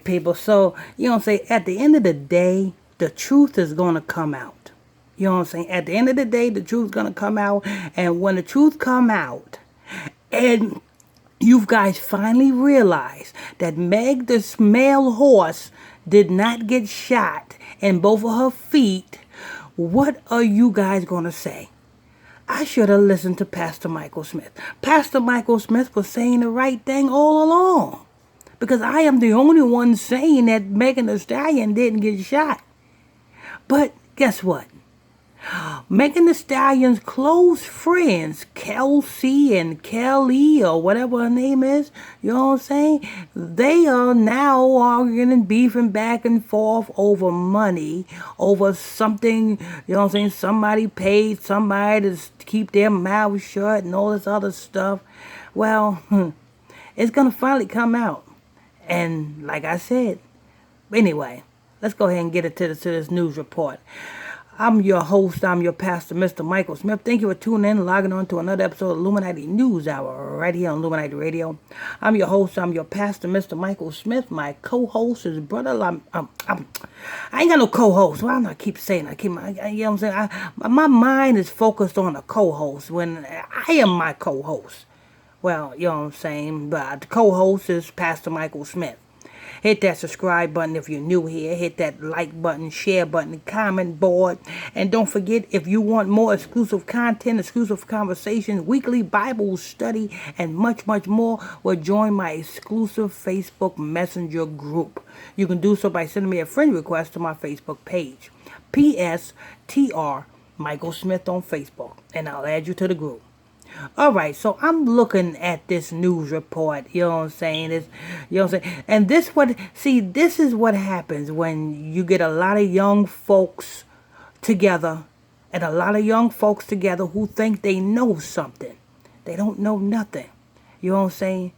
people. So, at the end of the day, the truth is going to come out. You know what I'm saying? At the end of the day, the truth's going to come out. And when the truth come out, and you guys finally realize that Meg, this male horse, did not get shot in both of her feet, what are you guys going to say? I should have listened to Pastor Michael Smith. Pastor Michael Smith was saying the right thing all along. Because I am the only one saying that Megan Thee Stallion didn't get shot. But guess what? Megan Thee Stallion's close friends, Kelsey and Kelly or whatever her name is, you know what I'm saying? They are now arguing and beefing back and forth over money, over something, you know what I'm saying? Somebody paid somebody to keep their mouth shut and all this other stuff. Well, it's going to finally come out. And like I said, anyway, let's go ahead and get into this news report. I'm your host, I'm your pastor, Mr. Michael Smith. Thank you for tuning in and logging on to another episode of Illuminati News Hour right here on Illuminati Radio. I'm your host, I'm your pastor, Mr. Michael Smith. My co-host is brother. I ain't got no co-host. Why do I keep saying that? You know what I'm saying? My mind is focused on a co-host when I am my co-host. Well, you know what I'm saying? But the co-host is Pastor Michael Smith. Hit that subscribe button if you're new here. Hit that like button, share button, comment board. And don't forget, if you want more exclusive content, exclusive conversations, weekly Bible study, and much, much more, well, join my exclusive Facebook Messenger group. You can do so by sending me a friend request to my Facebook page. PSTR Michael Smith on Facebook. And I'll add you to the group. Alright, so I'm looking at this news report, you know what I'm saying? And this is what happens when you get a lot of young folks together, and a lot of young folks together who think they know something. They don't know nothing. You know what I'm saying?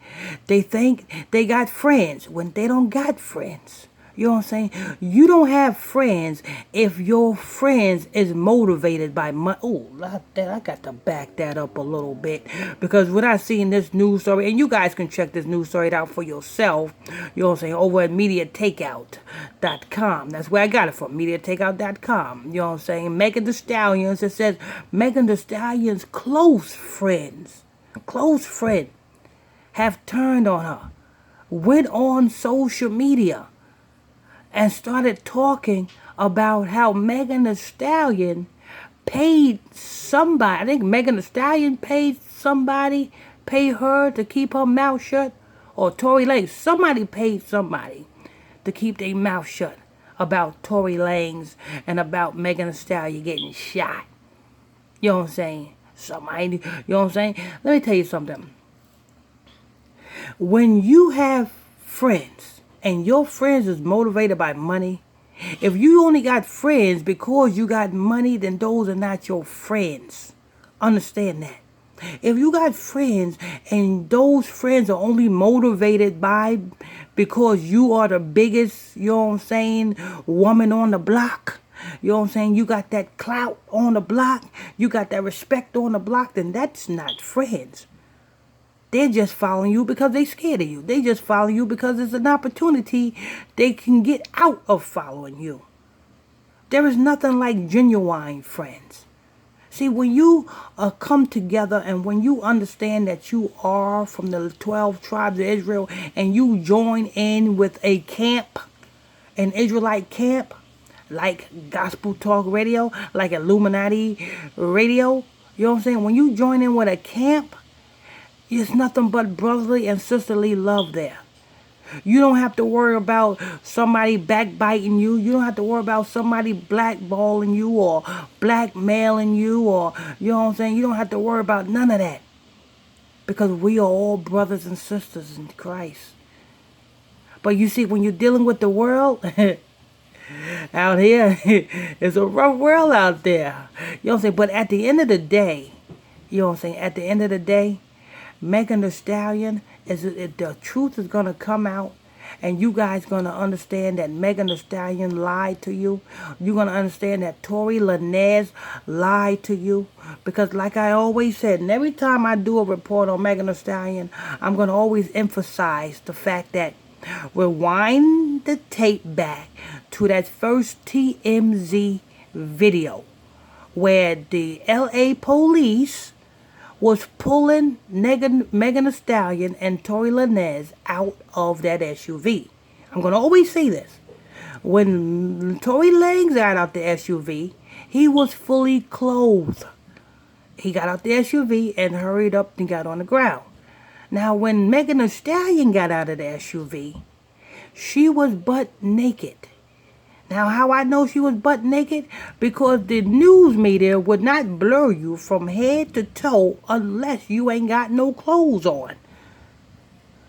They think they got friends when they don't got friends. You know what I'm saying? You don't have friends if your friends is motivated by money. Oh, I got to back that up a little bit. Because when I seen this news story, and you guys can check this news story out for yourself, you know what I'm saying, over at MediaTakeout.com. That's where I got it from, MediaTakeout.com. You know what I'm saying? Megan Thee Stallion, it says, Megan Thee Stallion's close friend, have turned on her, went on social media, and started talking about how Megan Thee Stallion paid somebody. I think Megan Thee Stallion paid her to keep her mouth shut. Or Tory Lanez. Somebody paid somebody to keep their mouth shut about Tory Lanez and about Megan Thee Stallion getting shot. You know what I'm saying? You know what I'm saying? Let me tell you something. When you have friends, and your friends is motivated by money, if you only got friends because you got money, then those are not your friends. Understand that. If you got friends and those friends are only motivated by because you are the biggest, you know what I'm saying, woman on the block, you know what I'm saying, you got that clout on the block, you got that respect on the block, then that's not friends. They're just following you because they're scared of you. They just follow you because it's an opportunity they can get out of following you. There is nothing like genuine friends. See, when you come together and when you understand that you are from the 12 tribes of Israel and you join in with a camp, an Israelite camp, like Gospel Talk Radio, like Illuminati Radio, you know what I'm saying? When you join in with a camp, it's nothing but brotherly and sisterly love there. You don't have to worry about somebody backbiting you. You don't have to worry about somebody blackballing you or blackmailing you or, you know what I'm saying? You don't have to worry about none of that. Because we are all brothers and sisters in Christ. But you see, when you're dealing with the world, out here, it's a rough world out there. You know what I'm saying? But at the end of the day, you know what I'm saying? At the end of the day, Megan Thee Stallion, the truth is going to come out, and you guys going to understand that Megan Thee Stallion lied to you. You're going to understand that Tory Lanez lied to you. Because like I always said, and every time I do a report on Megan Thee Stallion, I'm going to always emphasize the fact that Rewind the tape back to that first TMZ video where the LA police was pulling Megan Thee Stallion and Tory Lanez out of that SUV. I'm going to always say this. When Tory Lanez got out the SUV, he was fully clothed. He got out the SUV and hurried up and got on the ground. Now, when Megan Thee Stallion got out of the SUV, she was butt naked. Now, how I know she was butt naked? Because the news media would not blur you from head to toe unless you ain't got no clothes on.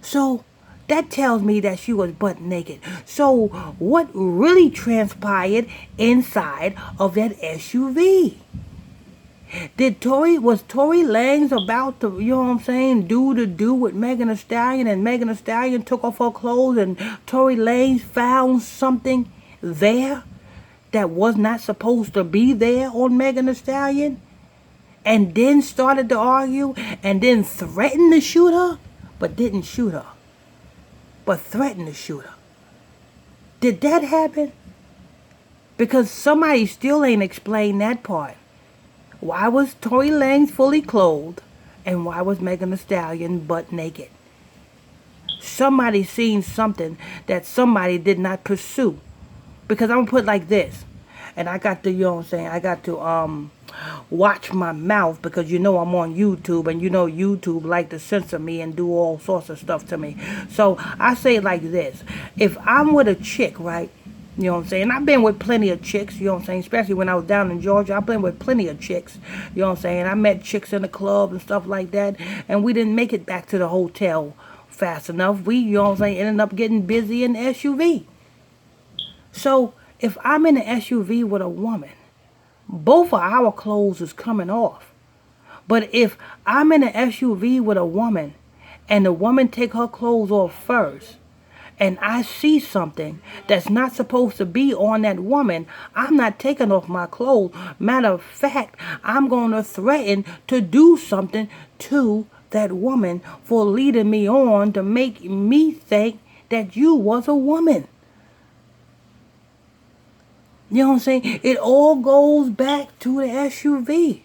So, that tells me that she was butt naked. So, what really transpired inside of that SUV? Was Tory Lanez about to, do with Megan Thee Stallion, and Megan Thee Stallion took off her clothes and Tory Lanez found something there that was not supposed to be there on Megan Thee Stallion, and then started to argue and then threatened to shoot her, but didn't shoot her, but threatened to shoot her? Did that happen? Because somebody still ain't explained that part. Why was Tory Lanez fully clothed, and why was Megan Thee Stallion butt naked? Somebody seen something that somebody did not pursue. Because I'm going to put it like this. And I got to, I got to watch my mouth, because I'm on YouTube, and YouTube like to censor me and do all sorts of stuff to me. So I say it like this. If I'm with a chick, right? I've been with plenty of chicks, especially when I was down in Georgia. I've been with plenty of chicks, I met chicks in the club and stuff like that, and we didn't make it back to the hotel fast enough. We, ended up getting busy in the SUV. So, if I'm in an SUV with a woman, both of our clothes is coming off. But if I'm in an SUV with a woman, and the woman take her clothes off first, and I see something that's not supposed to be on that woman, I'm not taking off my clothes. Matter of fact, I'm going to threaten to do something to that woman for leading me on to make me think that you was a woman. It all goes back to the SUV.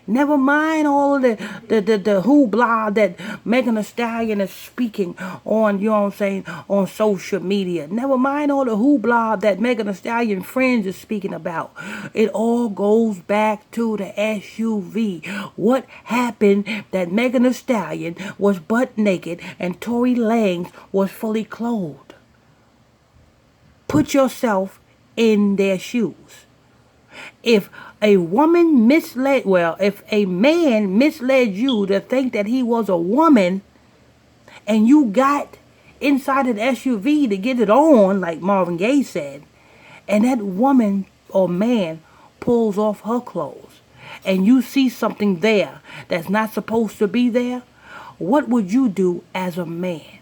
Never mind all of the hoopla that Megan Thee Stallion is speaking on, on social media. Never mind all the hoopla that Megan Thee Stallion friends is speaking about. It all goes back to the SUV. What happened that Megan Thee Stallion was butt naked and Tory Lanez was fully clothed? Put yourself in their shoes. If a man misled you to think that he was a woman, and you got inside of the SUV to get it on, like Marvin Gaye said, and that woman or man pulls off her clothes, and you see something there that's not supposed to be there, what would you do as a man?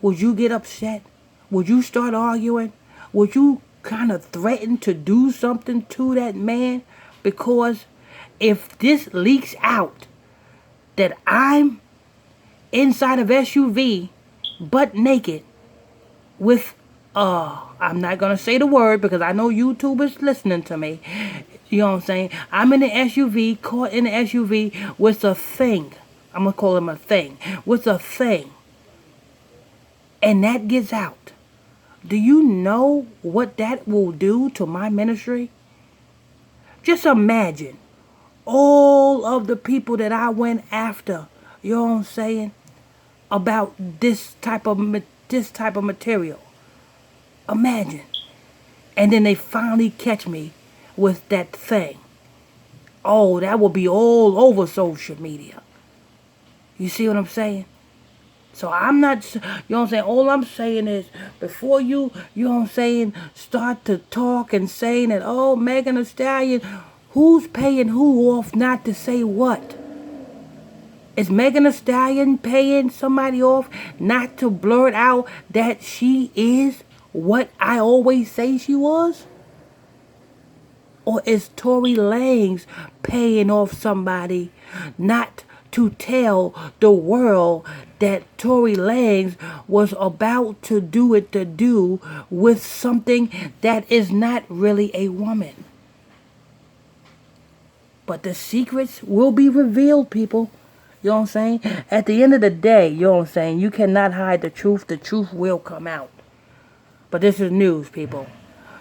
Would you get upset? Would you start arguing? Would you kind of threaten to do something to that man? Because if this leaks out that I'm inside of SUV butt naked with I'm not gonna say the word because I know YouTube is listening to me. I'm in the SUV, caught in the SUV with a thing. I'm gonna call him a thing. With a thing. And that gets out. Do you know what that will do to my ministry? Just imagine all of the people that I went after, about this type of material. Imagine. And then they finally catch me with that thing. Oh, that will be all over social media. You see what I'm saying? So I'm not, all I'm saying is, before you, start to talk and saying that, oh, Megan Thee Stallion, who's paying who off not to say what? Is Megan Thee Stallion paying somebody off not to blurt out that she is what I always say she was? Or is Tory Lanez paying off somebody not to tell the world that Tory Lanez was about to do with something that is not really a woman. But the secrets will be revealed, people. You know what I'm saying? At the end of the day, you know what I'm saying, you cannot hide the truth. The truth will come out. But this is news, people.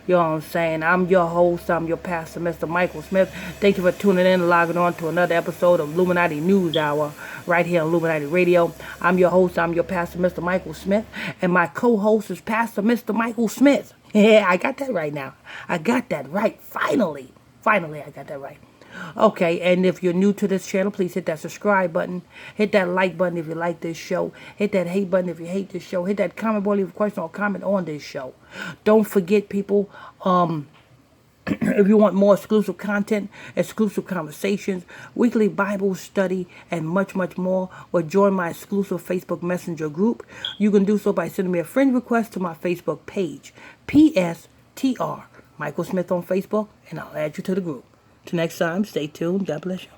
You know what I'm saying? I'm your host. I'm your pastor, Mr. Michael Smith. Thank you for tuning in and logging on to another episode of Illuminati News Hour right here on Illuminati Radio. I'm your host. I'm your pastor, Mr. Michael Smith. And my co-host is Pastor Mr. Michael Smith. Yeah, I got that right now. I got that right. Finally, I got that right. Okay, and if you're new to this channel, please hit that subscribe button. Hit that like button if you like this show. Hit that hate button if you hate this show. Hit that comment button, leave a question or comment on this show. Don't forget, people, if you want more exclusive content, exclusive conversations, weekly Bible study, and much, much more, or join my exclusive Facebook Messenger group, you can do so by sending me a friend request to my Facebook page, PSTR, Michael Smith on Facebook, and I'll add you to the group. Till next time, stay tuned. God bless you.